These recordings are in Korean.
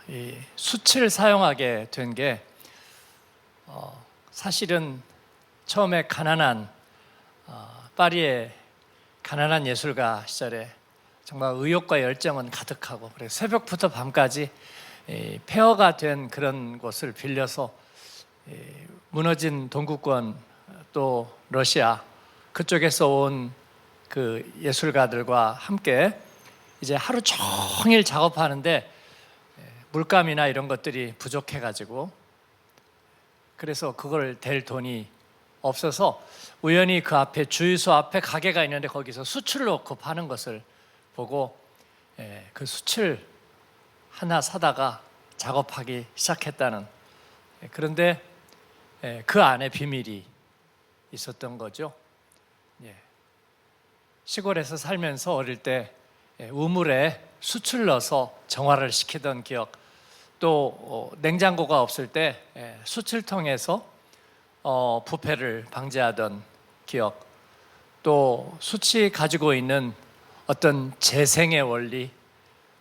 이 숯을 사용하게 된 게 사실은 처음에 가난한 파리의 가난한 예술가 시절에 정말 의욕과 열정은 가득하고, 그래서 새벽부터 밤까지 폐허가 된 그런 곳을 빌려서 무너진 동구권, 또 러시아 그쪽에서 온 그 예술가들과 함께 이제 하루 종일 작업하는데 물감이나 이런 것들이 부족해가지고, 그래서 그걸 댈 돈이 없어서 우연히 그 앞에 주유소 앞에 가게가 있는데 거기서 숯을 놓고 파는 것을 보고 그 숯을 하나 사다가 작업하기 시작했다는, 그런데 그 안에 비밀이 있었던 거죠. 시골에서 살면서 어릴 때 우물에 숯을 넣어서 정화를 시키던 기억, 또 냉장고가 없을 때 숯을 통해서 부패를 방지하던 기억, 또 숯이 가지고 있는 어떤 재생의 원리,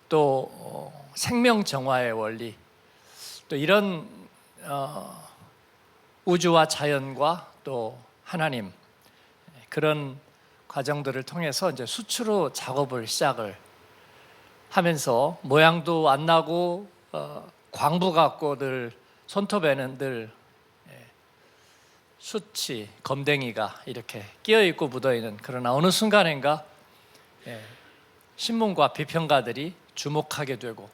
또 생명 정화의 원리, 또 이런 우주와 자연과 또 하나님, 그런 과정들을 통해서 이제 숯으로 작업을 시작을 하면서 모양도 안 나고 광부 같고 늘 손톱에는 늘 숯이, 검댕이가 이렇게 끼어있고 묻어있는, 그러나 어느 순간인가 신문과 비평가들이 주목하게 되고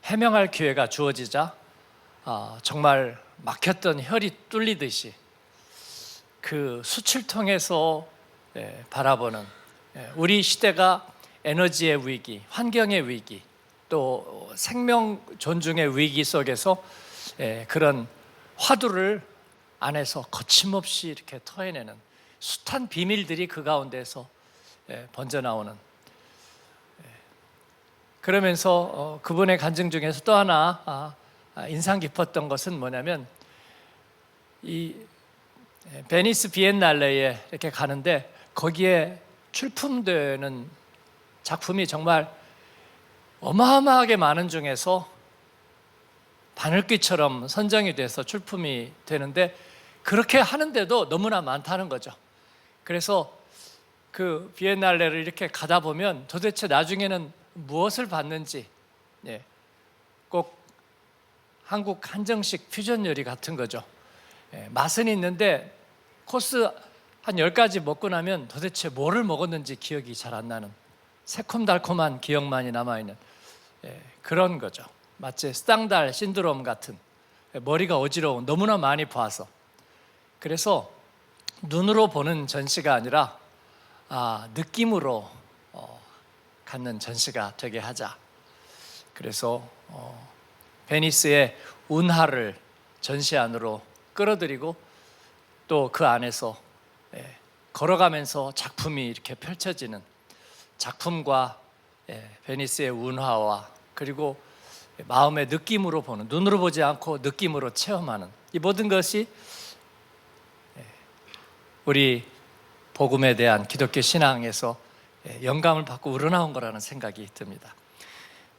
해명할 기회가 주어지자 정말 막혔던 혈이 뚫리듯이 그 숯을 통해서 바라보는 우리 시대가 에너지의 위기, 환경의 위기, 또 생명 존중의 위기 속에서 그런 화두를 안에서 거침없이 이렇게 터해내는 숱한 비밀들이 그 가운데서 번져나오는, 그러면서 그분의 간증 중에서 또 하나 인상 깊었던 것은 뭐냐면, 이 베니스 비엔날레에 이렇게 가는데 거기에 출품되는 작품이 정말 어마어마하게 많은 중에서 바늘귀처럼 선정이 돼서 출품이 되는데, 그렇게 하는데도 너무나 많다는 거죠. 그래서 그 비엔날레를 이렇게 가다 보면 도대체 나중에는 무엇을 받는지, 꼭 한국 한정식 퓨전 요리 같은 거죠. 맛은 있는데 코스 한 10가지 먹고 나면 도대체 뭐를 먹었는지 기억이 잘 안 나는, 새콤달콤한 기억만이 남아있는 그런 거죠. 마치 스탕달 신드롬 같은, 머리가 어지러운, 너무나 많이 봐서. 그래서 눈으로 보는 전시가 아니라 느낌으로 갖는 전시가 되게 하자. 그래서 베니스의 운하를 전시 안으로 끌어들이고, 또 그 안에서 걸어가면서 작품이 이렇게 펼쳐지는, 작품과 베니스의 운하와 그리고 마음의 느낌으로 보는, 눈으로 보지 않고 느낌으로 체험하는, 이 모든 것이 우리 복음에 대한 기독교 신앙에서 영감을 받고 우러나온 거라는 생각이 듭니다.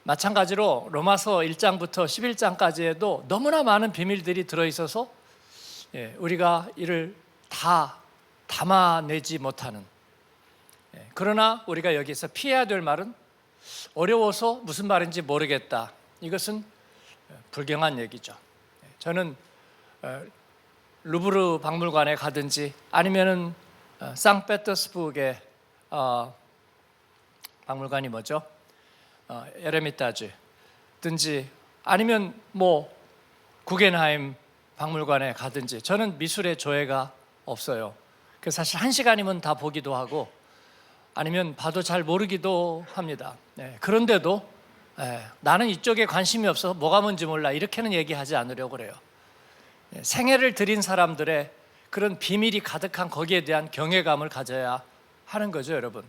마찬가지로 로마서 1장부터 11장까지에도 너무나 많은 비밀들이 들어있어서 우리가 이를 다 담아내지 못하는, 그러나 우리가 여기서 피해야 될 말은 어려워서 무슨 말인지 모르겠다, 이것은 불경한 얘기죠. 저는 루브르 박물관에 가든지 아니면은 상페터스부르크의 박물관이 뭐죠? 에르미타주든지 아니면 뭐 구겐하임 박물관에 가든지, 저는 미술에 조예가 없어요. 그래서 사실 1시간이면 다 보기도 하고 아니면 봐도 잘 모르기도 합니다. 그런데도 나는 이쪽에 관심이 없어서 뭐가 뭔지 몰라, 이렇게는 얘기하지 않으려고 그래요. 생애를 들인 사람들의 그런 비밀이 가득한 거기에 대한 경외감을 가져야 하는 거죠, 여러분.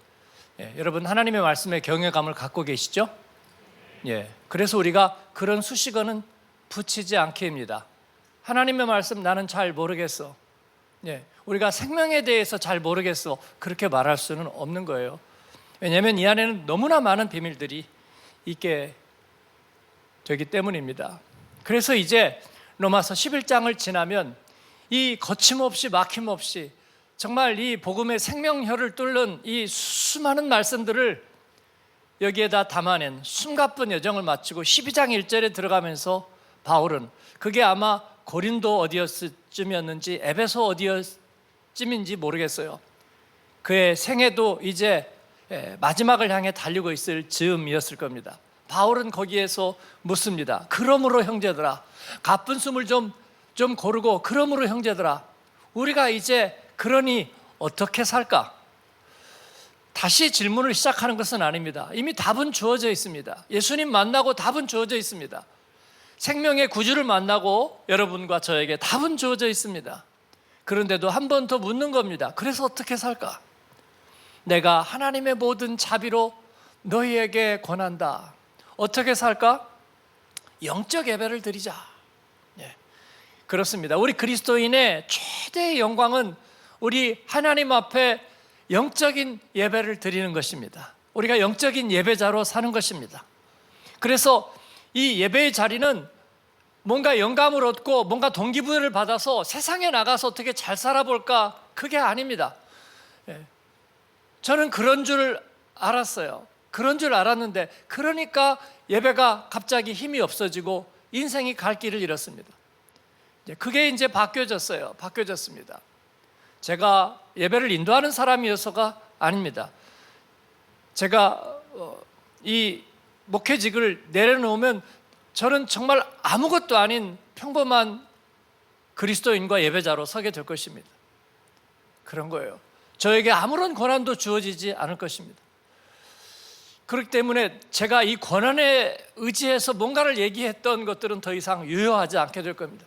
여러분 하나님의 말씀에 경외감을 갖고 계시죠? 그래서 우리가 그런 수식어는 붙이지 않게 합니다. 하나님의 말씀 나는 잘 모르겠어, 우리가 생명에 대해서 잘 모르겠어, 그렇게 말할 수는 없는 거예요. 왜냐하면 이 안에는 너무나 많은 비밀들이 있게 되기 때문입니다. 그래서 이제 로마서 11장을 지나면 이 거침없이 막힘없이 정말 이 복음의 생명혈을 뚫는 이 수많은 말씀들을 여기에다 담아낸 숨가쁜 여정을 마치고 12장 1절에 들어가면서 바울은, 그게 아마 고린도 어디였음이었는지 에베소 어디쯤인지 모르겠어요, 그의 생애도 이제 마지막을 향해 달리고 있을 즈음이었을 겁니다. 바울은 거기에서 묻습니다. 그러므로 형제들아, 가쁜 숨을 좀 고르고, 그러므로 형제들아, 우리가 이제 그러니 어떻게 살까? 다시 질문을 시작하는 것은 아닙니다. 이미 답은 주어져 있습니다. 예수님 만나고 답은 주어져 있습니다. 생명의 구주를 만나고 여러분과 저에게 답은 주어져 있습니다. 그런데도 한 번 더 묻는 겁니다. 그래서 어떻게 살까? 내가 하나님의 모든 자비로 너희에게 권한다. 어떻게 살까? 영적 예배를 드리자. 그렇습니다. 우리 그리스도인의 최대의 영광은 우리 하나님 앞에 영적인 예배를 드리는 것입니다. 우리가 영적인 예배자로 사는 것입니다. 그래서 이 예배의 자리는 뭔가 영감을 얻고 뭔가 동기부여를 받아서 세상에 나가서 어떻게 잘 살아볼까, 그게 아닙니다. 저는 그런 줄 알았어요. 그런 줄 알았는데, 그러니까 예배가 갑자기 힘이 없어지고 인생이 갈 길을 잃었습니다. 그게 이제 바뀌어졌습니다. 제가 예배를 인도하는 사람이어서가 아닙니다. 제가 이 목회직을 내려놓으면 저는 정말 아무것도 아닌 평범한 그리스도인과 예배자로 서게 될 것입니다. 그런 거예요. 저에게 아무런 권한도 주어지지 않을 것입니다. 그렇기 때문에 제가 이 권한에 의지해서 뭔가를 얘기했던 것들은 더 이상 유효하지 않게 될 겁니다.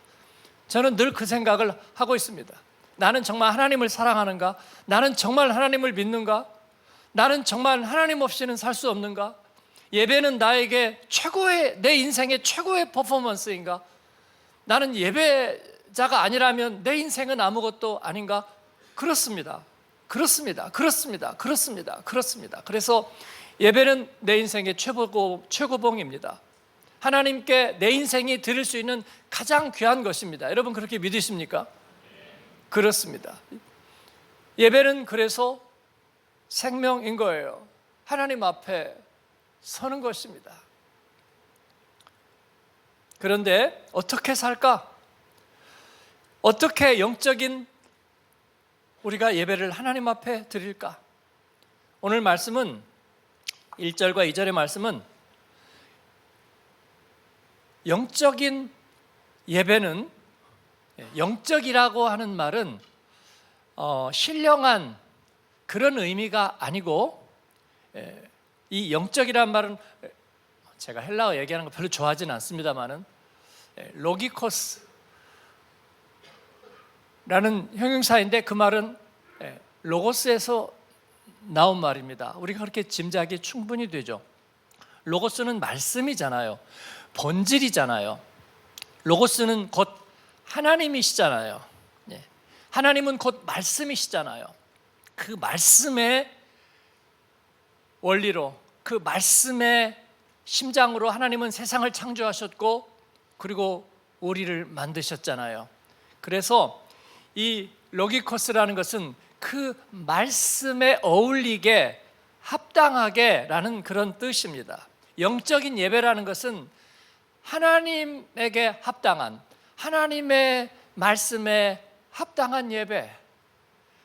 저는 늘 그 생각을 하고 있습니다. 나는 정말 하나님을 사랑하는가? 나는 정말 하나님을 믿는가? 나는 정말 하나님 없이는 살 수 없는가? 예배는 나에게 내 인생의 최고의 퍼포먼스인가? 나는 예배자가 아니라면 내 인생은 아무것도 아닌가? 그렇습니다. 그래서 예배는 내 인생의 최고봉입니다. 하나님께 내 인생이 드릴 수 있는 가장 귀한 것입니다. 여러분 그렇게 믿으십니까? 그렇습니다. 예배는 그래서 생명인 거예요. 하나님 앞에 서는 것입니다. 그런데 어떻게 살까? 어떻게 영적인 우리가 예배를 하나님 앞에 드릴까? 오늘 말씀은 1절과 2절의 말씀은 영적인 예배는, 영적이라고 하는 말은 신령한 그런 의미가 아니고, 이 영적이라는 말은 제가 헬라어 얘기하는 거 별로 좋아하지는 않습니다만은 로기코스라는 형용사인데 그 말은 로고스에서 나온 말입니다. 우리가 그렇게 짐작이 충분히 되죠. 로고스는 말씀이잖아요. 본질이잖아요. 로고스는 곧 하나님이시잖아요. 하나님은 곧 말씀이시잖아요. 그 말씀의 원리로, 그 말씀의 심장으로 하나님은 세상을 창조하셨고 그리고 우리를 만드셨잖아요. 그래서 이 로기코스라는 것은 그 말씀에 어울리게 합당하게 라는 그런 뜻입니다. 영적인 예배라는 것은 하나님에게 합당한, 하나님의 말씀에 합당한 예배,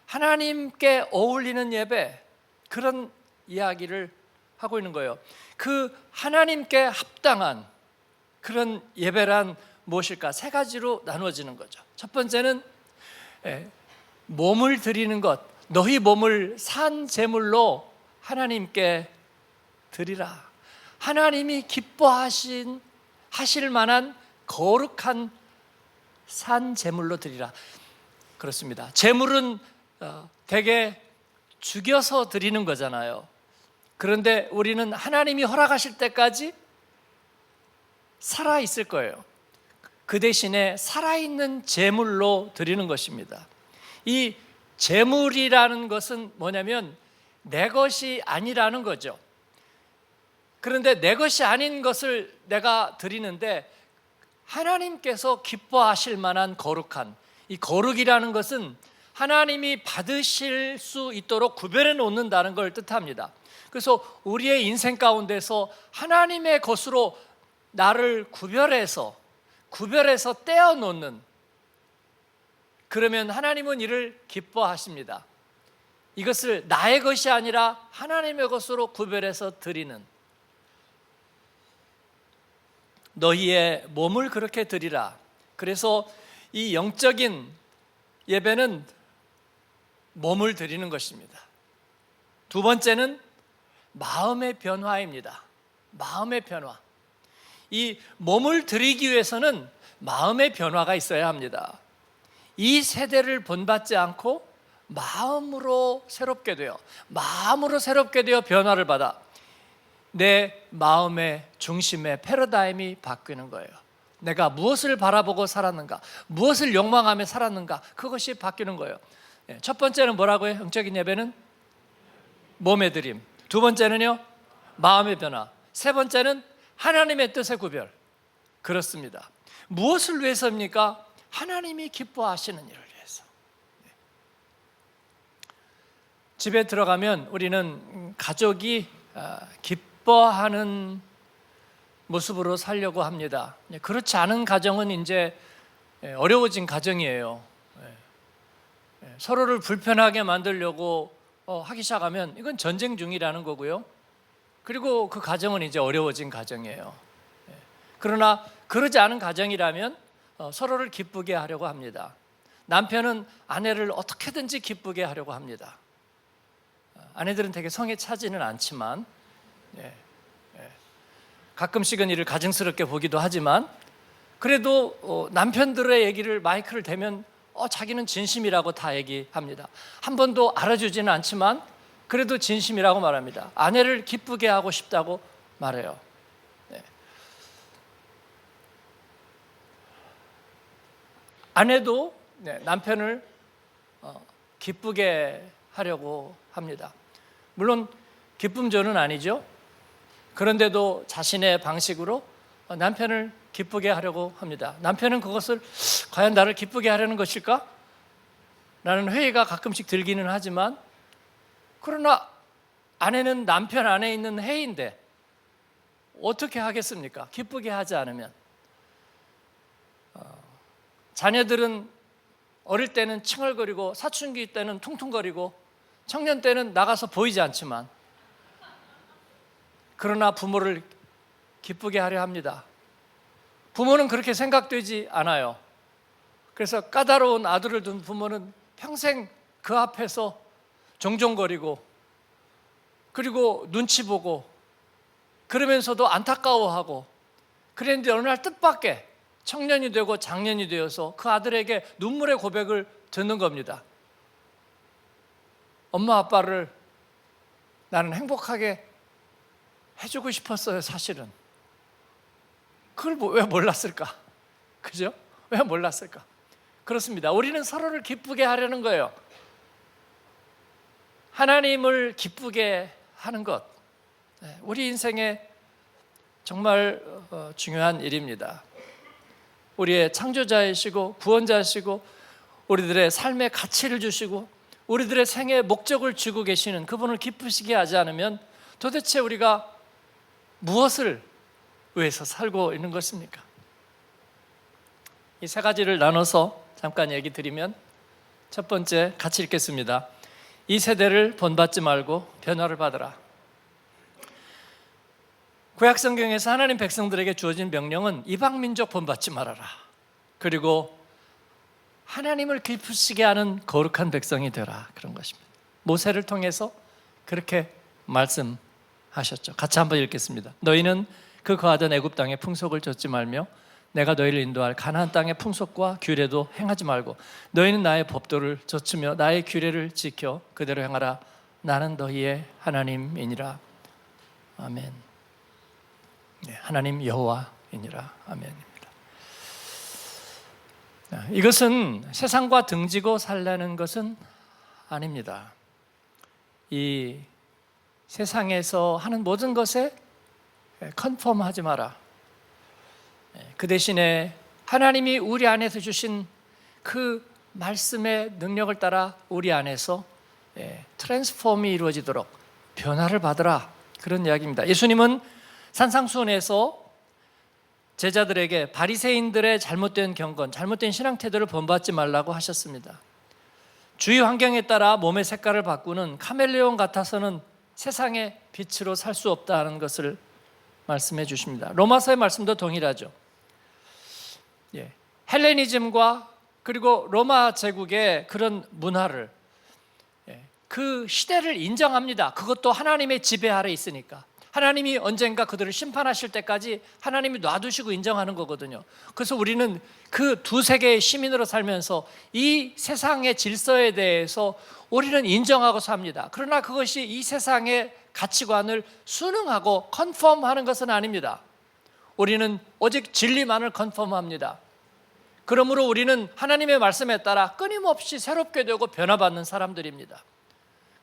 하나님께 어울리는 예배, 그런 이야기를 하고 있는 거예요. 그 하나님께 합당한 그런 예배란 무엇일까? 세 가지로 나누어지는 거죠. 첫 번째는 몸을 드리는 것, 너희 몸을 산 제물로 하나님께 드리라. 하나님이 기뻐하실 만한 거룩한 산 제물로 드리라. 그렇습니다. 제물은 대개 죽여서 드리는 거잖아요. 그런데 우리는 하나님이 허락하실 때까지 살아있을 거예요. 그 대신에 살아있는 제물로 드리는 것입니다. 이 제물이라는 것은 뭐냐면 내 것이 아니라는 거죠. 그런데 내 것이 아닌 것을 내가 드리는데 하나님께서 기뻐하실 만한 거룩한, 이 거룩이라는 것은 하나님이 받으실 수 있도록 구별해 놓는다는 걸 뜻합니다. 그래서 우리의 인생 가운데서 하나님의 것으로 나를 구별해서 떼어 놓는, 그러면 하나님은 이를 기뻐하십니다. 이것을 나의 것이 아니라 하나님의 것으로 구별해서 드리는, 너희의 몸을 그렇게 드리라. 그래서 이 영적인 예배는 몸을 드리는 것입니다. 두 번째는 마음의 변화입니다. 마음의 변화. 이 몸을 드리기 위해서는 마음의 변화가 있어야 합니다. 이 세대를 본받지 않고 마음으로 새롭게 되어 변화를 받아 내 마음의 중심의 패러다임이 바뀌는 거예요. 내가 무엇을 바라보고 살았는가, 무엇을 욕망하며 살았는가, 그것이 바뀌는 거예요. 첫 번째는 뭐라고요? 영적인 예배는 몸의 드림. 두 번째는요, 마음의 변화. 세 번째는 하나님의 뜻의 구별. 그렇습니다. 무엇을 위해서입니까? 하나님이 기뻐하시는 일을 위해서. 집에 들어가면 우리는 가족이 기뻐하는 모습으로 살려고 합니다. 그렇지 않은 가정은 이제 어려워진 가정이에요. 서로를 불편하게 만들려고 하기 시작하면 이건 전쟁 중이라는 거고요. 그리고 그 가정은 이제 어려워진 가정이에요. 그러나 그러지 않은 가정이라면 서로를 기쁘게 하려고 합니다. 남편은 아내를 어떻게든지 기쁘게 하려고 합니다. 아내들은 되게 성에 차지는 않지만 가끔씩은 이를 가증스럽게 보기도 하지만, 그래도 남편들의 얘기를 마이크를 대면 자기는 진심이라고 다 얘기합니다. 한 번도 알아주지는 않지만 그래도 진심이라고 말합니다. 아내를 기쁘게 하고 싶다고 말해요. 아내도 남편을 기쁘게 하려고 합니다. 물론 기쁨조는 아니죠. 그런데도 자신의 방식으로 남편을 기쁘게 하려고 합니다. 남편은 그것을 과연 나를 기쁘게 하려는 것일까? 라는 회의가 가끔씩 들기는 하지만, 그러나 아내는 남편 안에 있는 해인데 어떻게 하겠습니까? 기쁘게 하지 않으면. 자녀들은 어릴 때는 칭얼거리고 사춘기 때는 퉁퉁거리고 청년 때는 나가서 보이지 않지만, 그러나 부모를 기쁘게 하려 합니다. 부모는 그렇게 생각되지 않아요. 그래서 까다로운 아들을 둔 부모는 평생 그 앞에서 종종거리고, 그리고 눈치 보고, 그러면서도 안타까워하고, 그랬는데 어느 날 뜻밖의 청년이 되고 장년이 되어서 그 아들에게 눈물의 고백을 듣는 겁니다. 엄마 아빠를 나는 행복하게 해주고 싶었어요, 사실은. 그걸 왜 몰랐을까? 그죠? 왜 몰랐을까? 그렇습니다. 우리는 서로를 기쁘게 하려는 거예요. 하나님을 기쁘게 하는 것, 우리 인생에 정말 중요한 일입니다. 우리의 창조자이시고 구원자이시고 우리들의 삶의 가치를 주시고 우리들의 생애의 목적을 주고 계시는 그분을 기쁘시게 하지 않으면 도대체 우리가 무엇을 위해서 살고 있는 것입니까? 이 세 가지를 나눠서 잠깐 얘기 드리면, 첫 번째 같이 읽겠습니다. 이 세대를 본받지 말고 변화를 받으라. 구약 성경에서 하나님 백성들에게 주어진 명령은 이방 민족 본받지 말아라, 그리고 하나님을 기쁘시게 하는 거룩한 백성이 되라, 그런 것입니다. 모세를 통해서 그렇게 말씀하셨죠. 같이 한번 읽겠습니다. 너희는 그 거하던 애굽 땅의 풍속을 좇지 말며 내가 너희를 인도할 가나안 땅의 풍속과 규례도 행하지 말고 너희는 나의 법도를 좇으며 나의 규례를 지켜 그대로 행하라. 나는 너희의 하나님이니라. 아멘. 하나님 여호와이니라. 아멘입니다. 이것은 세상과 등지고 살라는 것은 아닙니다. 이 세상에서 하는 모든 것에 컨펌하지 마라. 그 대신에 하나님이 우리 안에서 주신 그 말씀의 능력을 따라 우리 안에서 트랜스폼이 이루어지도록 변화를 받으라, 그런 이야기입니다. 예수님은 산상수훈에서 제자들에게 바리새인들의 잘못된 경건, 잘못된 신앙 태도를 본받지 말라고 하셨습니다. 주위 환경에 따라 몸의 색깔을 바꾸는 카멜레온 같아서는 세상의 빛으로 살 수 없다는 것을 말씀해 주십니다. 로마서의 말씀도 동일하죠. 헬레니즘과 그리고 로마 제국의 그런 문화를, 그 시대를 인정합니다. 그것도 하나님의 지배 아래 있으니까. 하나님이 언젠가 그들을 심판하실 때까지 하나님이 놔두시고 인정하는 거거든요. 그래서 우리는 그 두 세계의 시민으로 살면서 이 세상의 질서에 대해서 우리는 인정하고 삽니다. 그러나 그것이 이 세상의 가치관을 순응하고 컨펌하는 것은 아닙니다. 우리는 오직 진리만을 컨펌합니다. 그러므로 우리는 하나님의 말씀에 따라 끊임없이 새롭게 되고 변화받는 사람들입니다.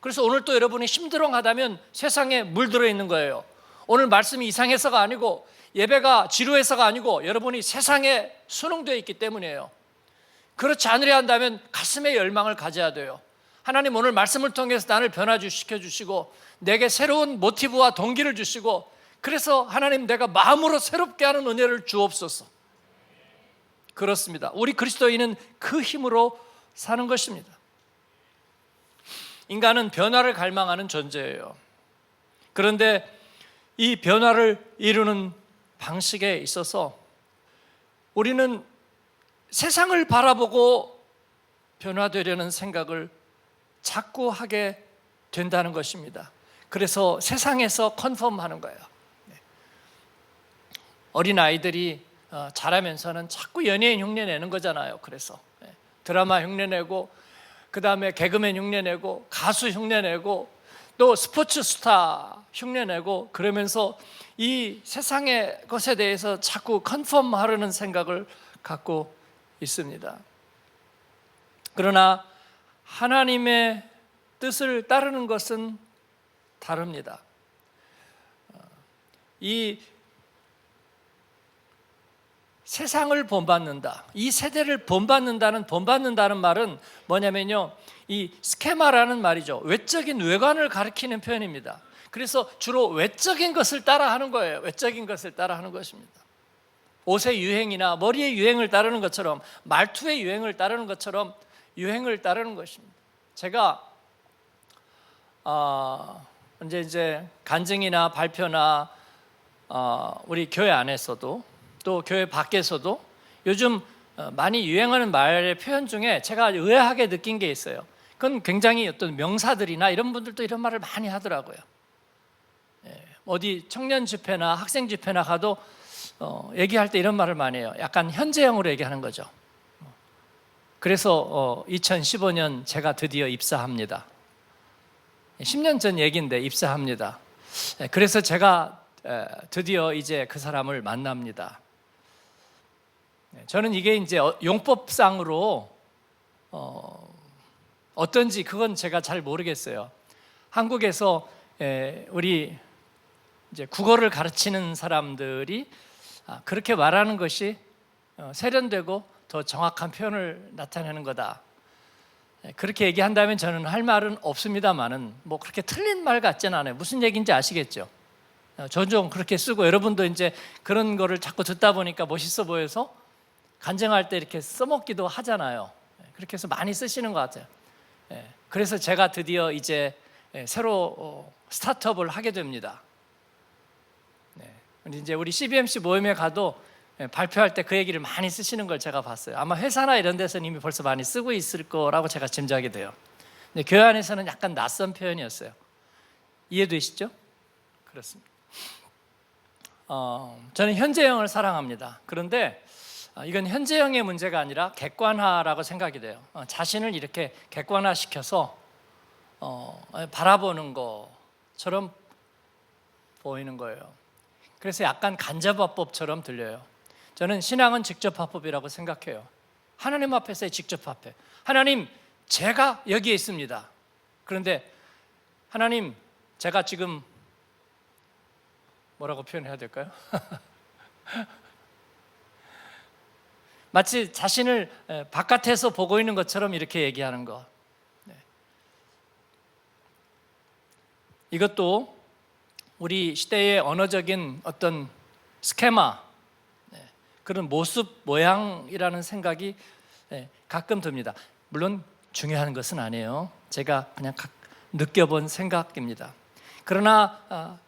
그래서 오늘 또 여러분이 심드렁하다면 세상에 물들어 있는 거예요. 오늘 말씀이 이상해서가 아니고 예배가 지루해서가 아니고 여러분이 세상에 순응되어 있기 때문이에요. 그렇지 않으려 한다면 가슴에 열망을 가져야 돼요. 하나님 오늘 말씀을 통해서 나를 변화시켜 주시고 내게 새로운 모티브와 동기를 주시고, 그래서 하나님 내가 마음으로 새롭게 하는 은혜를 주옵소서. 그렇습니다. 우리 그리스도인은 그 힘으로 사는 것입니다. 인간은 변화를 갈망하는 존재예요. 그런데 이 변화를 이루는 방식에 있어서 우리는 세상을 바라보고 변화되려는 생각을 자꾸 하게 된다는 것입니다. 그래서 세상에서 컨펌하는 거예요. 어린아이들이 자라면서는 자꾸 연예인 흉내 내는 거잖아요. 그래서 드라마 흉내 내고, 그 다음에 개그맨 흉내 내고, 가수 흉내 내고, 또 스포츠 스타 흉내 내고, 그러면서 이 세상의 것에 대해서 자꾸 컨펌하려는 생각을 갖고 있습니다. 그러나 하나님의 뜻을 따르는 것은 다릅니다. 이 세상을 본받는다, 이 세대를 본받는다는 말은 뭐냐면요, 이 스케마라는 말이죠. 외적인 외관을 가리키는 표현입니다. 그래서 주로 외적인 것을 따라하는 거예요. 외적인 것을 따라하는 것입니다. 옷의 유행이나 머리의 유행을 따르는 것처럼, 말투의 유행을 따르는 것처럼 유행을 따르는 것입니다. 제가 이제 간증이나 발표나 우리 교회 안에서도 또 교회 밖에서도 요즘 많이 유행하는 말의 표현 중에 제가 의아하게 느낀 게 있어요. 그건 굉장히 어떤 명사들이나 이런 분들도 이런 말을 많이 하더라고요. 어디 청년 집회나 학생 집회나 가도 얘기할 때 이런 말을 많이 해요. 약간 현재형으로 얘기하는 거죠. 그래서 2015년 제가 드디어 입사합니다. 10년 전 얘기인데 입사합니다. 그래서 제가 드디어 이제 그 사람을 만납니다. 저는 이게 이제 용법상으로 어떤지 그건 제가 잘 모르겠어요. 한국에서 우리 이제 국어를 가르치는 사람들이 그렇게 말하는 것이 세련되고 더 정확한 표현을 나타내는 거다, 그렇게 얘기한다면 저는 할 말은 없습니다만은 뭐 그렇게 틀린 말 같지는 않아요. 무슨 얘기인지 아시겠죠? 종종 그렇게 쓰고, 여러분도 이제 그런 거를 자꾸 듣다 보니까 멋있어 보여서 간증할 때 이렇게 써먹기도 하잖아요. 그렇게 해서 많이 쓰시는 것 같아요. 그래서 제가 드디어 이제 새로 스타트업을 하게 됩니다. 이제 우리 CBMC 모임에 가도 발표할 때 그 얘기를 많이 쓰시는 걸 제가 봤어요. 아마 회사나 이런 데서는 이미 벌써 많이 쓰고 있을 거라고 제가 짐작이 돼요. 근데 교회 안에서는 약간 낯선 표현이었어요. 이해되시죠? 그렇습니다. 저는 현재형을 사랑합니다. 그런데 이건 현재형의 문제가 아니라 객관화라고 생각이 돼요. 자신을 이렇게 객관화시켜서 바라보는 것처럼 보이는 거예요. 그래서 약간 간접화법처럼 들려요. 저는 신앙은 직접화법이라고 생각해요. 하나님 앞에서의 직접화법. 하나님, 제가 여기에 있습니다. 그런데 하나님, 제가 지금 뭐라고 표현해야 될까요? 마치 자신을 바깥에서 보고 있는 것처럼 이렇게 얘기하는 것. 이것도 우리 시대의 언어적인 어떤 스케마, 그런 모습, 모양이라는 생각이 가끔 듭니다. 물론 중요한 것은 아니에요. 제가 그냥 느껴본 생각입니다. 그러나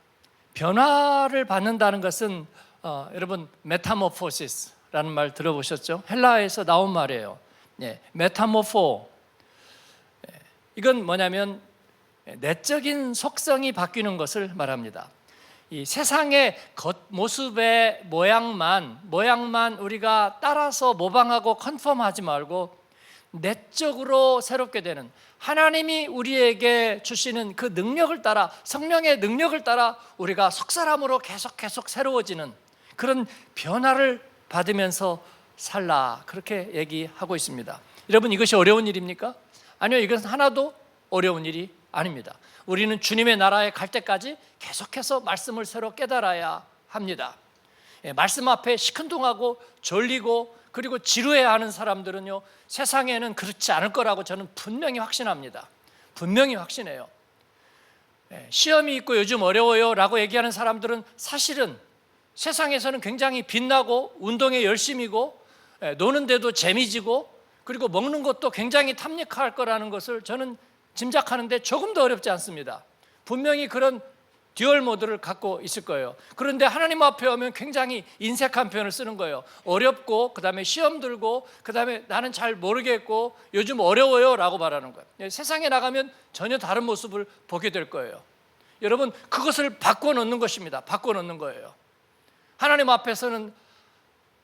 변화를 받는다는 것은 여러분 메타모포시스라는 말 들어보셨죠? 헬라어에서 나온 말이에요. 메타모포. 이건 뭐냐면 내적인 속성이 바뀌는 것을 말합니다. 이 세상의 겉모습의 모양만 우리가 따라서 모방하고 컨펌하지 말고 내적으로 새롭게 되는, 하나님이 우리에게 주시는 그 능력을 따라, 성령의 능력을 따라 우리가 속사람으로 계속 새로워지는 그런 변화를 받으면서 살라, 그렇게 얘기하고 있습니다. 여러분, 이것이 어려운 일입니까? 아니요, 이것은 하나도 어려운 일이 아닙니다. 우리는 주님의 나라에 갈 때까지 계속해서 말씀을 새로 깨달아야 합니다. 말씀 앞에 시큰둥하고 졸리고 그리고 지루해하는 사람들은요, 세상에는 그렇지 않을 거라고 저는 분명히 확신합니다. 분명히 확신해요. 시험이 있고 요즘 어려워요 라고 얘기하는 사람들은 사실은 세상에서는 굉장히 빛나고 운동에 열심이고 노는데도 재미지고 그리고 먹는 것도 굉장히 탐닉할 거라는 것을 저는 짐작하는데 조금도 어렵지 않습니다. 분명히 그런 듀얼 모드를 갖고 있을 거예요. 그런데 하나님 앞에 오면 굉장히 인색한 표현을 쓰는 거예요. 어렵고 그 다음에 시험 들고 그 다음에 나는 잘 모르겠고 요즘 어려워요 라고 말하는 거예요. 세상에 나가면 전혀 다른 모습을 보게 될 거예요. 여러분, 그것을 바꿔놓는 것입니다. 바꿔놓는 거예요. 하나님 앞에서는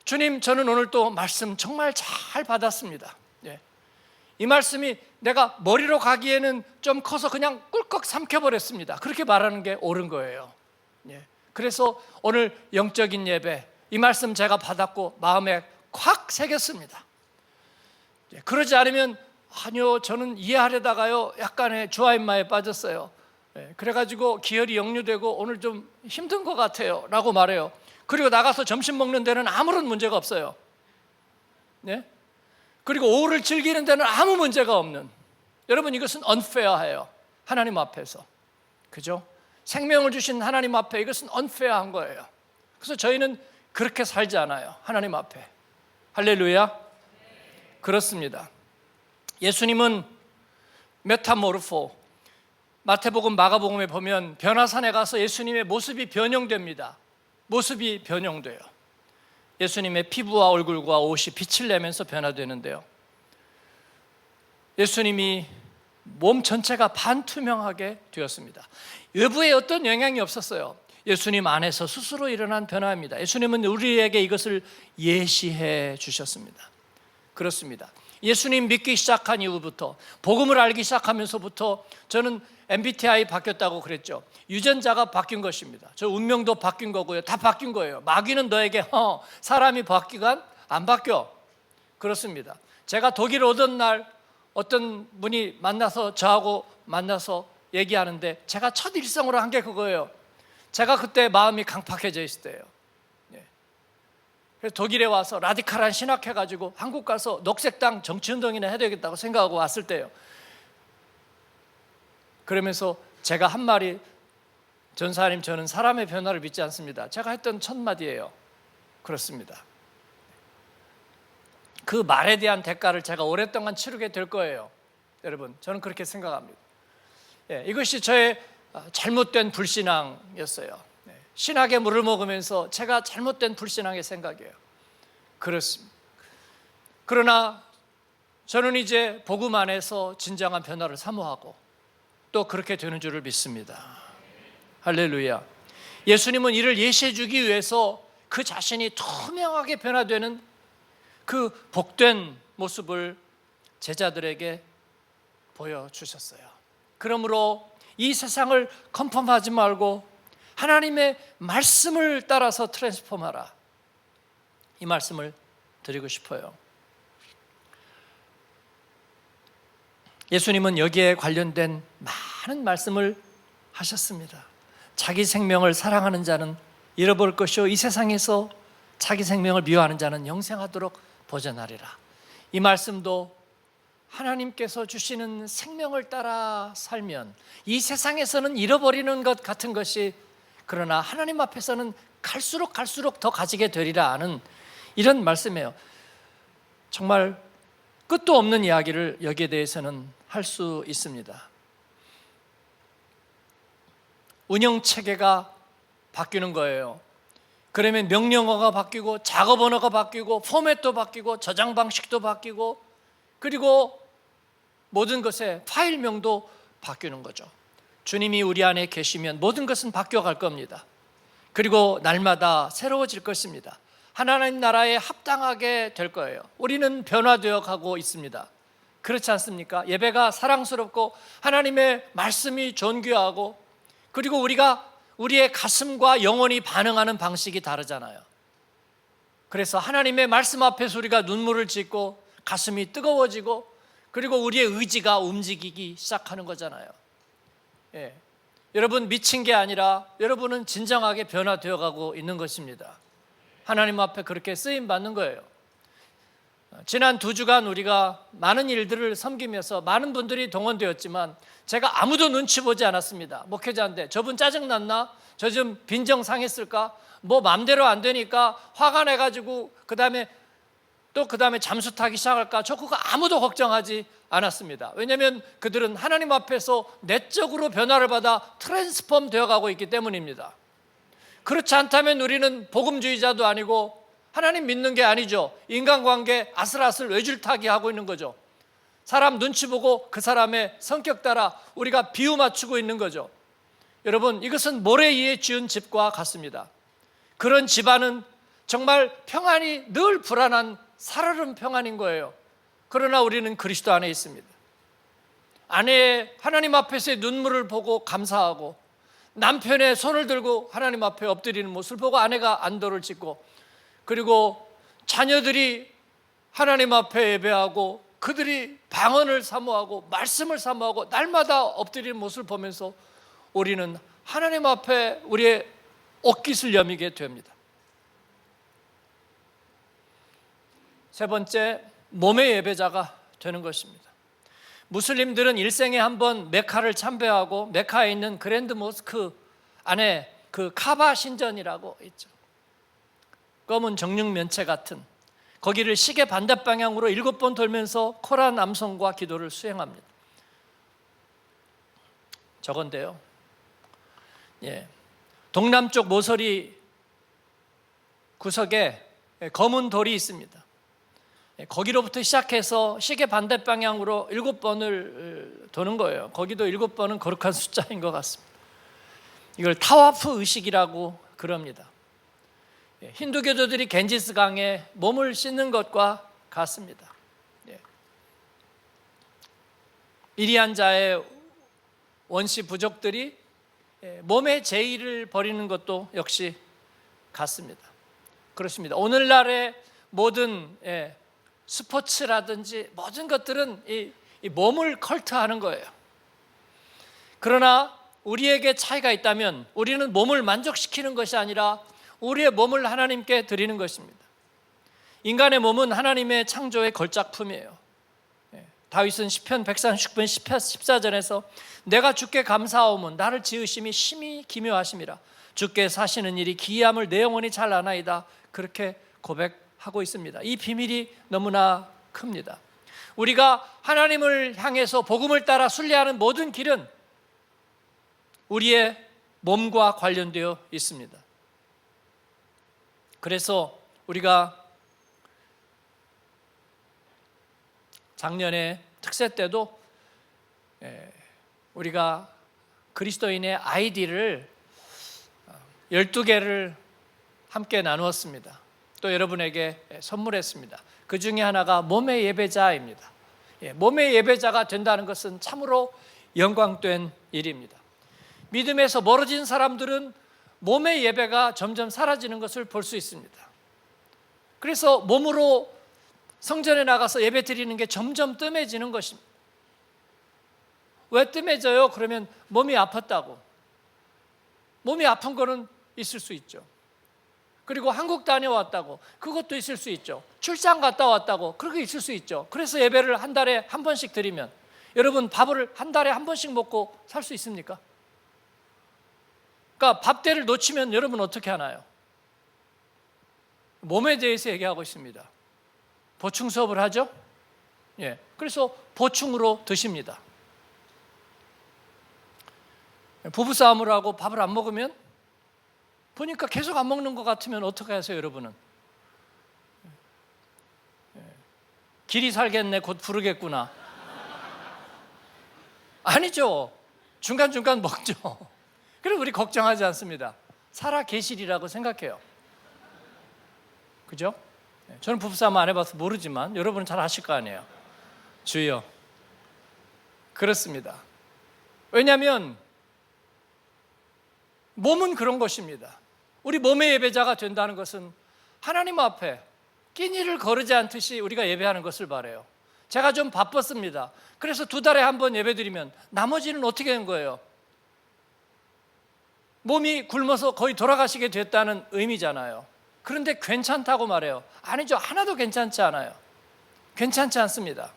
주님, 저는 오늘 또 말씀 정말 잘 받았습니다. 이 말씀이 내가 머리로 가기에는 좀 커서 그냥 꿀꺽 삼켜버렸습니다. 그렇게 말하는 게 옳은 거예요. 그래서 오늘 영적인 예배, 이 말씀 제가 받았고 마음에 콱 새겼습니다. 그러지 않으면 아니요, 저는 이해하려다가요 약간의 주화인마에 빠졌어요. 그래가지고 기혈이 역류되고 오늘 좀 힘든 것 같아요 라고 말해요. 그리고 나가서 점심 먹는 데는 아무런 문제가 없어요. 그리고 오후를 즐기는 데는 아무 문제가 없는, 여러분, 이것은 unfair해요. 하나님 앞에서. 그죠? 생명을 주신 하나님 앞에 이것은 unfair한 거예요. 그래서 저희는 그렇게 살지 않아요. 하나님 앞에. 할렐루야. 그렇습니다. 예수님은 메타모르포, 마태복음, 마가복음에 보면 변화산에 가서 예수님의 모습이 변형됩니다. 모습이 변형돼요. 예수님의 피부와 얼굴과 옷이 빛을 내면서 변화되는데요, 예수님이 몸 전체가 반투명하게 되었습니다. 외부에 어떤 영향이 없었어요. 예수님 안에서 스스로 일어난 변화입니다. 예수님은 우리에게 이것을 예시해 주셨습니다. 그렇습니다. 예수님 믿기 시작한 이후부터, 복음을 알기 시작하면서부터 저는 MBTI 바뀌었다고 그랬죠. 유전자가 바뀐 것입니다. 저 운명도 바뀐 거고요. 다 바뀐 거예요. 마귀는 너에게 사람이 바뀌건 안 바뀌어. 그렇습니다. 제가 독일 오던 날 어떤 분이 만나서 저하고 만나서 얘기하는데 제가 첫 일성으로 한 게 그거예요. 제가 그때 마음이 강팍해져 있을 때예요. 그래서 독일에 와서 라디칼한 신학해가지고 한국 가서 녹색당 정치운동이나 해야 되겠다고 생각하고 왔을 때예요. 그러면서 제가 한 말이, 전사님, 저는 사람의 변화를 믿지 않습니다. 제가 했던 첫 마디예요. 그렇습니다. 그 말에 대한 대가를 제가 오랫동안 치르게 될 거예요. 여러분, 저는 그렇게 생각합니다. 이것이 저의 잘못된 불신앙이었어요. 신학의 물을 먹으면서 제가 잘못된 불신앙의 생각이에요. 그렇습니다. 그러나 저는 이제 복음 안에서 진정한 변화를 사모하고 또 그렇게 되는 줄을 믿습니다. 할렐루야. 예수님은 이를 예시해 주기 위해서 그 자신이 투명하게 변화되는 그 복된 모습을 제자들에게 보여주셨어요. 그러므로 이 세상을 컨펌하지 말고 하나님의 말씀을 따라서 트랜스폼하라, 이 말씀을 드리고 싶어요. 예수님은 여기에 관련된 많은 말씀을 하셨습니다. 자기 생명을 사랑하는 자는 잃어버릴 것이요 이 세상에서 자기 생명을 미워하는 자는 영생하도록 보전하리라. 이 말씀도 하나님께서 주시는 생명을 따라 살면 이 세상에서는 잃어버리는 것 같은 것이 그러나 하나님 앞에서는 갈수록 더 가지게 되리라 하는 이런 말씀이에요. 정말 끝도 없는 이야기를 여기에 대해서는 할 수 있습니다. 운영체계가 바뀌는 거예요. 그러면 명령어가 바뀌고 작업 언어가 바뀌고 포맷도 바뀌고 저장 방식도 바뀌고 그리고 모든 것의 파일명도 바뀌는 거죠. 주님이 우리 안에 계시면 모든 것은 바뀌어갈 겁니다. 그리고 날마다 새로워질 것입니다. 하나님 나라에 합당하게 될 거예요. 우리는 변화되어 가고 있습니다. 그렇지 않습니까? 예배가 사랑스럽고 하나님의 말씀이 존귀하고 그리고 우리의 가슴과 영혼이 반응하는 방식이 다르잖아요. 그래서 하나님의 말씀 앞에서 우리가 눈물을 짓고 가슴이 뜨거워지고 그리고 우리의 의지가 움직이기 시작하는 거잖아요. 예. 여러분 미친 게 아니라 여러분은 진정하게 변화되어 가고 있는 것입니다. 하나님 앞에 그렇게 쓰임 받는 거예요. 지난 2주간 우리가 많은 일들을 섬기면서 많은 분들이 동원되었지만 제가 아무도 눈치 보지 않았습니다. 목회자인데 저분 짜증났나? 저 좀 빈정상했을까? 뭐 맘대로 안 되니까 화가 내가지고 그 다음에 잠수 타기 시작할까? 저 그거 아무도 걱정하지 않았습니다. 왜냐하면 그들은 하나님 앞에서 내적으로 변화를 받아 트랜스폼 되어가고 있기 때문입니다. 그렇지 않다면 우리는 복음주의자도 아니고 하나님 믿는 게 아니죠. 인간관계 아슬아슬 외줄타기 하고 있는 거죠. 사람 눈치 보고 그 사람의 성격 따라 우리가 비유 맞추고 있는 거죠. 여러분 이것은 모래 위에 지은 집과 같습니다. 그런 집안은 정말 평안이 늘 불안한 살얼음 평안인 거예요. 그러나 우리는 그리스도 안에 있습니다. 아내의 하나님 앞에서의 눈물을 보고 감사하고 남편의 손을 들고 하나님 앞에 엎드리는 모습을 보고 아내가 안도를 짓고 그리고 자녀들이 하나님 앞에 예배하고 그들이 방언을 사모하고 말씀을 사모하고 날마다 엎드리는 모습을 보면서 우리는 하나님 앞에 우리의 옷깃을 여미게 됩니다. 세 번째, 몸의 예배자가 되는 것입니다. 무슬림들은 일생에 한 번 메카를 참배하고 메카에 있는 그랜드 모스크 안에 그 카바 신전이라고 있죠. 검은 정육면체 같은 거기를 시계 반대방향으로 7번 돌면서 코란 암송과 기도를 수행합니다. 저건데요. 동남쪽 모서리 구석에 검은 돌이 있습니다. 거기로부터 시작해서 시계 반대방향으로 7번을 도는 거예요. 거기도 7번은 거룩한 숫자인 것 같습니다. 이걸 타와프 의식이라고 그럽니다. 힌두교도들이 겐지스강에 몸을 씻는 것과 같습니다. 이리안자의 원시 부족들이 몸의 제의를 버리는 것도 역시 같습니다. 그렇습니다. 오늘날의 모든 스포츠라든지 모든 것들은 이 몸을 컬트하는 거예요. 그러나 우리에게 차이가 있다면 우리는 몸을 만족시키는 것이 아니라 우리의 몸을 하나님께 드리는 것입니다. 인간의 몸은 하나님의 창조의 걸작품이에요. 다윗은 시편 139편 14절에서 내가 주께 감사하오면 나를 지으심이 심히 기묘하심이라 주께 사시는 일이 기이함을 내 영혼이 잘 아나이다 그렇게 고백하고 있습니다. 이 비밀이 너무나 큽니다. 우리가 하나님을 향해서 복음을 따라 순례하는 모든 길은 우리의 몸과 관련되어 있습니다. 그래서 우리가 작년에 특세 때도 우리가 그리스도인의 아이디를 12개를 함께 나누었습니다. 또 여러분에게 선물했습니다. 그 중에 하나가 몸의 예배자입니다. 몸의 예배자가 된다는 것은 참으로 영광된 일입니다. 믿음에서 멀어진 사람들은 몸의 예배가 점점 사라지는 것을 볼 수 있습니다. 그래서 몸으로 성전에 나가서 예배 드리는 게 점점 뜸해지는 것입니다. 왜 뜸해져요? 그러면 몸이 아팠다고. 몸이 아픈 거는 있을 수 있죠. 그리고 한국 다녀왔다고, 그것도 있을 수 있죠. 출장 갔다 왔다고, 그렇게 있을 수 있죠. 그래서 예배를 한 달에 한 번씩 드리면 여러분 밥을 한 달에 한 번씩 먹고 살 수 있습니까? 그러니까 밥때를 놓치면 여러분 어떻게 하나요? 몸에 대해서 얘기하고 있습니다. 보충 수업을 하죠? 예. 그래서 보충으로 드십니다. 부부싸움을 하고 밥을 안 먹으면 보니까 계속 안 먹는 것 같으면 어떻게 하세요, 여러분은? 길이 살겠네, 곧 부르겠구나. 아니죠. 중간중간 먹죠. 그래서 우리 걱정하지 않습니다. 살아 계시리라고 생각해요. 그죠? 저는 부부싸움 안 해봐서 모르지만 여러분은 잘 아실 거 아니에요. 주여. 그렇습니다. 왜냐하면 몸은 그런 것입니다. 우리 몸의 예배자가 된다는 것은 하나님 앞에 끼니를 거르지 않듯이 우리가 예배하는 것을 바라요. 제가 좀 바빴습니다. 그래서 2달에 한 번 예배드리면 나머지는 어떻게 된 거예요? 몸이 굶어서 거의 돌아가시게 됐다는 의미잖아요. 그런데 괜찮다고 말해요. 아니죠. 하나도 괜찮지 않아요. 괜찮지 않습니다.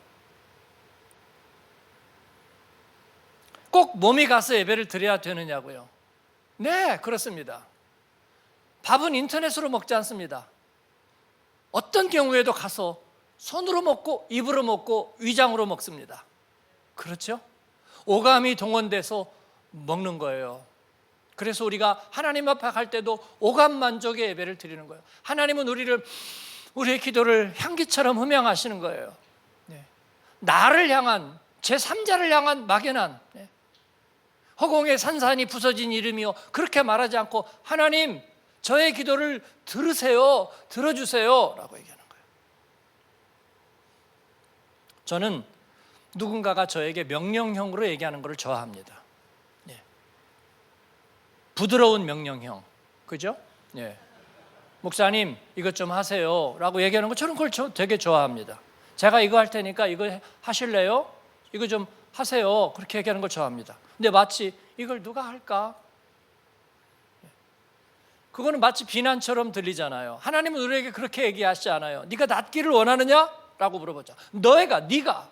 꼭 몸이 가서 예배를 드려야 되느냐고요? 네, 그렇습니다. 밥은 인터넷으로 먹지 않습니다. 어떤 경우에도 가서 손으로 먹고 입으로 먹고 위장으로 먹습니다. 그렇죠? 오감이 동원돼서 먹는 거예요. 그래서 우리가 하나님 앞에 갈 때도 오감 만족의 예배를 드리는 거예요. 하나님은 우리의 기도를 향기처럼 흠양하시는 거예요. 네. 나를 향한, 제3자를 향한 막연한, 네. 허공의 산산이 부서진 이름이요, 그렇게 말하지 않고 하나님 저의 기도를 들으세요, 들어주세요 라고 얘기하는 거예요. 저는 누군가가 저에게 명령형으로 얘기하는 것을 좋아합니다. 예. 부드러운 명령형, 그죠? 예. 목사님 이것 좀 하세요 라고 얘기하는 거, 저는 그걸 되게 좋아합니다. 제가 이거 할 테니까 이거 하실래요? 이거 좀 하세요, 그렇게 얘기하는 걸 좋아합니다. 근데 마치 이걸 누가 할까? 그거는 마치 비난처럼 들리잖아요. 하나님은 우리에게 그렇게 얘기하시지 않아요. 네가 낫기를 원하느냐? 라고 물어보죠. 네가.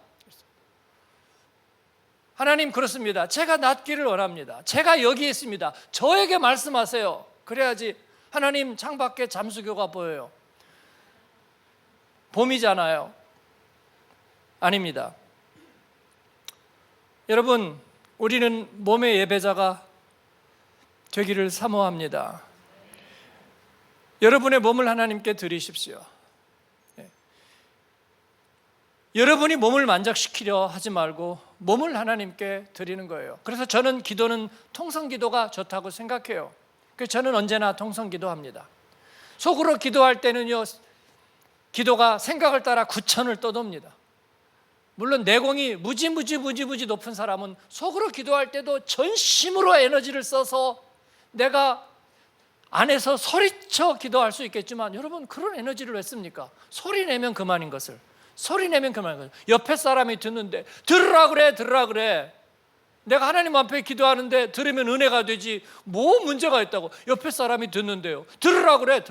하나님 그렇습니다. 제가 낫기를 원합니다. 제가 여기 있습니다. 저에게 말씀하세요. 그래야지. 하나님 창밖에 잠수교가 보여요. 봄이잖아요. 아닙니다. 여러분, 우리는 몸의 예배자가 되기를 사모합니다. 여러분의 몸을 하나님께 드리십시오. 여러분이 몸을 만족시키려 하지 말고 몸을 하나님께 드리는 거예요. 그래서 저는 기도는 통성기도가 좋다고 생각해요. 그래서 저는 언제나 통성기도합니다. 속으로 기도할 때는요, 기도가 생각을 따라 구천을 떠돕니다. 물론 내공이 무지 높은 사람은 속으로 기도할 때도 전심으로 에너지를 써서 내가 안에서 소리쳐 기도할 수 있겠지만, 여러분 그런 에너지를 왜 씁니까? 소리 내면 그만인 것을. 옆에 사람이 듣는데 들으라 그래. 내가 하나님 앞에 기도하는데 들으면 은혜가 되지 뭐 문제가 있다고. 옆에 사람이 듣는데요, 들으라 그래.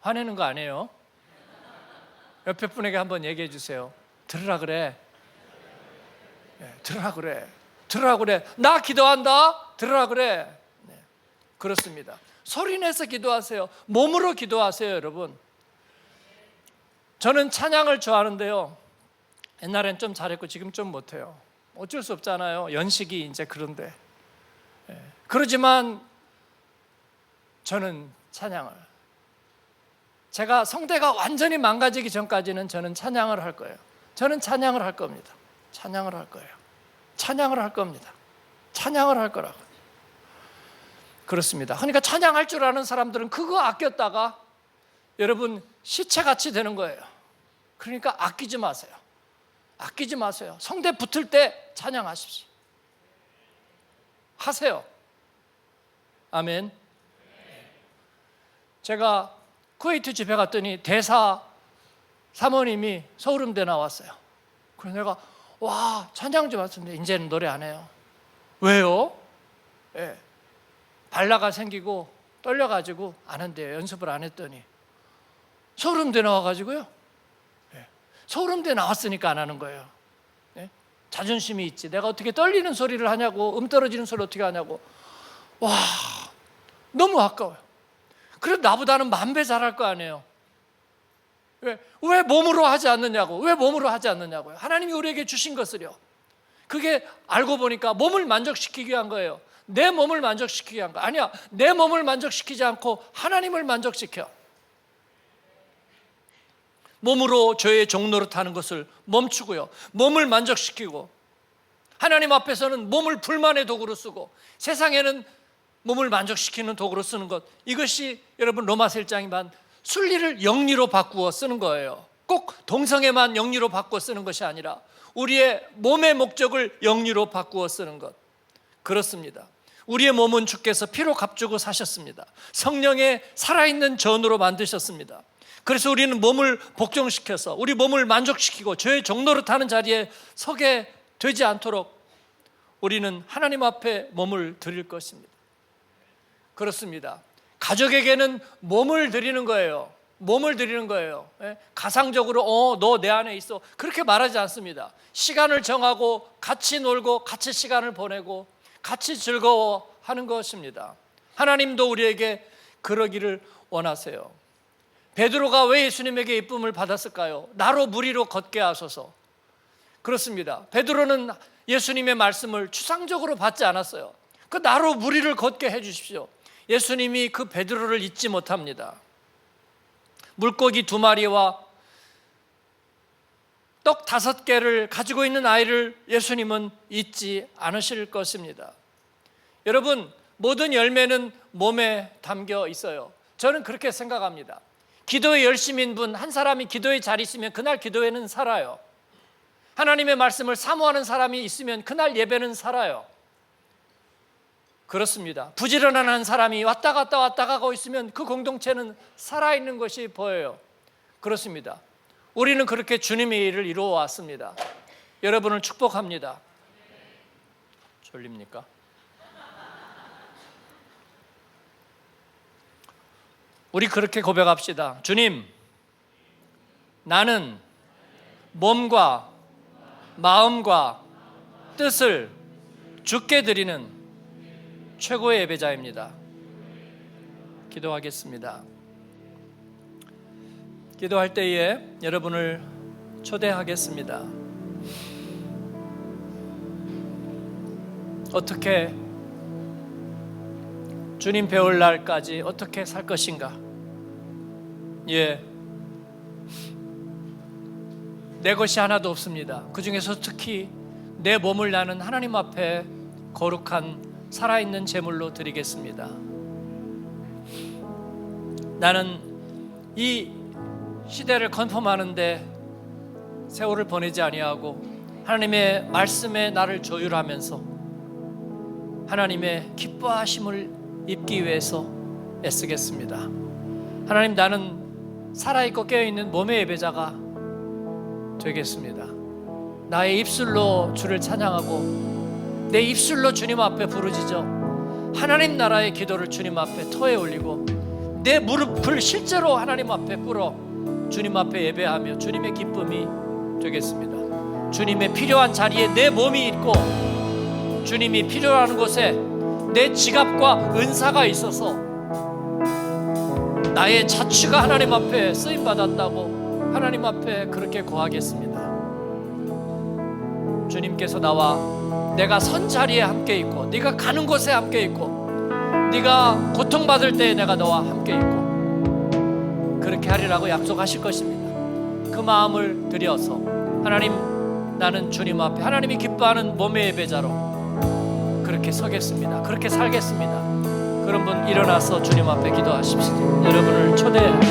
화내는 거 아니에요? 옆에 분에게 한번 얘기해 주세요. 들으라 그래. 들으라 그래. 나 기도한다. 들으라 그래. 네. 그렇습니다. 소리 내서 기도하세요. 몸으로 기도하세요, 여러분. 저는 찬양을 좋아하는데요, 옛날엔 좀 잘했고 지금 좀 못해요. 어쩔 수 없잖아요. 연식이 이제 그런데. 그러지만 저는 찬양을, 제가 성대가 완전히 망가지기 전까지는 저는 찬양을 할 거예요. 저는 찬양을 할 겁니다. 찬양을 할 거라고. 그렇습니다. 그러니까 찬양할 줄 아는 사람들은 그거 아꼈다가 여러분 시체같이 되는 거예요. 그러니까 아끼지 마세요. 성대 붙을 때 찬양하십시오. 하세요. 아멘. 제가 쿠웨이트 집에 갔더니 대사 사모님이 서울음대 나왔어요. 그래서 내가 와, 찬양 좀 왔는데 이제는 노래 안 해요. 왜요? 발라가 생기고 떨려가지고 안 한대요. 연습을 안 했더니 서울음대 나와가지고요. 서울음대 나왔으니까 안 하는 거예요. 자존심이 있지. 내가 어떻게 떨리는 소리를 하냐고, 떨어지는 소리를 어떻게 하냐고. 와, 너무 아까워요. 그래도 나보다는 10,000배 잘할 거 아니에요. 왜 몸으로 하지 않느냐고. 왜 몸으로 하지 않느냐고요. 하나님이 우리에게 주신 것을요. 그게 알고 보니까 몸을 만족시키기 위한 거예요. 내 몸을 만족시키기 위한 거 아니야. 내 몸을 만족시키지 않고 하나님을 만족시켜. 몸으로 죄의 종노릇 하는 것을 멈추고요, 몸을 만족시키고, 하나님 앞에서는 몸을 불만의 도구로 쓰고 세상에는 몸을 만족시키는 도구로 쓰는 것, 이것이 여러분 로마서 1장이만 순리를 영리로 바꾸어 쓰는 거예요. 꼭 동성애만 영리로 바꾸어 쓰는 것이 아니라 우리의 몸의 목적을 영리로 바꾸어 쓰는 것. 그렇습니다. 우리의 몸은 주께서 피로 값주고 사셨습니다. 성령의 살아있는 전으로 만드셨습니다. 그래서 우리는 몸을 복종시켜서 우리 몸을 만족시키고 죄의 종노릇 하는 자리에 서게 되지 않도록 우리는 하나님 앞에 몸을 드릴 것입니다. 그렇습니다. 가족에게는 몸을 드리는 거예요. 몸을 드리는 거예요. 가상적으로 너 내 안에 있어, 그렇게 말하지 않습니다. 시간을 정하고 같이 놀고 같이 시간을 보내고 같이 즐거워하는 것입니다. 하나님도 우리에게 그러기를 원하세요. 베드로가 왜 예수님에게 이쁨을 받았을까요? 나로 무리로 걷게 하소서. 그렇습니다. 베드로는 예수님의 말씀을 추상적으로 받지 않았어요. 그 나로 무리를 걷게 해주십시오. 예수님이 그 베드로를 잊지 못합니다. 물고기 2마리와 떡 5개를 가지고 있는 아이를 예수님은 잊지 않으실 것입니다. 여러분, 모든 열매는 몸에 담겨 있어요. 저는 그렇게 생각합니다. 기도에 열심인 분 한 사람이 기도에 잘 있으면 그날 기도회는 살아요. 하나님의 말씀을 사모하는 사람이 있으면 그날 예배는 살아요. 그렇습니다. 부지런한 한 사람이 왔다 갔다 가고 있으면 그 공동체는 살아있는 것이 보여요. 그렇습니다. 우리는 그렇게 주님의 일을 이루어 왔습니다. 여러분을 축복합니다. 졸립니까? 우리 그렇게 고백합시다. 주님, 나는 몸과 마음과 뜻을 주께 드리는 최고의 예배자입니다. 기도하겠습니다. 기도할 때에 여러분을 초대하겠습니다. 어떻게 주님 배울 날까지 어떻게 살 것인가? 내 것이 하나도 없습니다. 그 중에서 특히 내 몸을 나는 하나님 앞에 거룩한 살아있는 제물로 드리겠습니다. 나는 이 시대를 컨펌하는데 세월을 보내지 아니하고 하나님의 말씀에 나를 조율하면서 하나님의 기뻐하심을 입기 위해서 애쓰겠습니다. 하나님, 나는 살아있고 깨어있는 몸의 예배자가 되겠습니다. 나의 입술로 주를 찬양하고 내 입술로 주님 앞에 부르짖어 하나님 나라의 기도를 주님 앞에 토해 올리고 내 무릎을 실제로 하나님 앞에 꿇어 주님 앞에 예배하며 주님의 기쁨이 되겠습니다. 주님의 필요한 자리에 내 몸이 있고 주님이 필요한 곳에 내 지갑과 은사가 있어서 나의 자취가 하나님 앞에 쓰임받았다고 하나님 앞에 그렇게 고하겠습니다. 주님께서 나와 내가 선 자리에 함께 있고 네가 가는 곳에 함께 있고 네가 고통받을 때에 내가 너와 함께 있고 그렇게 하리라고 약속하실 것입니다. 그 마음을 들여서 하나님, 나는 주님 앞에 하나님이 기뻐하는 몸의 예배자로 그렇게 서겠습니다. 그렇게 살겠습니다. 그런 분 일어나서 주님 앞에 기도하십시오. 여러분을 초대합니다.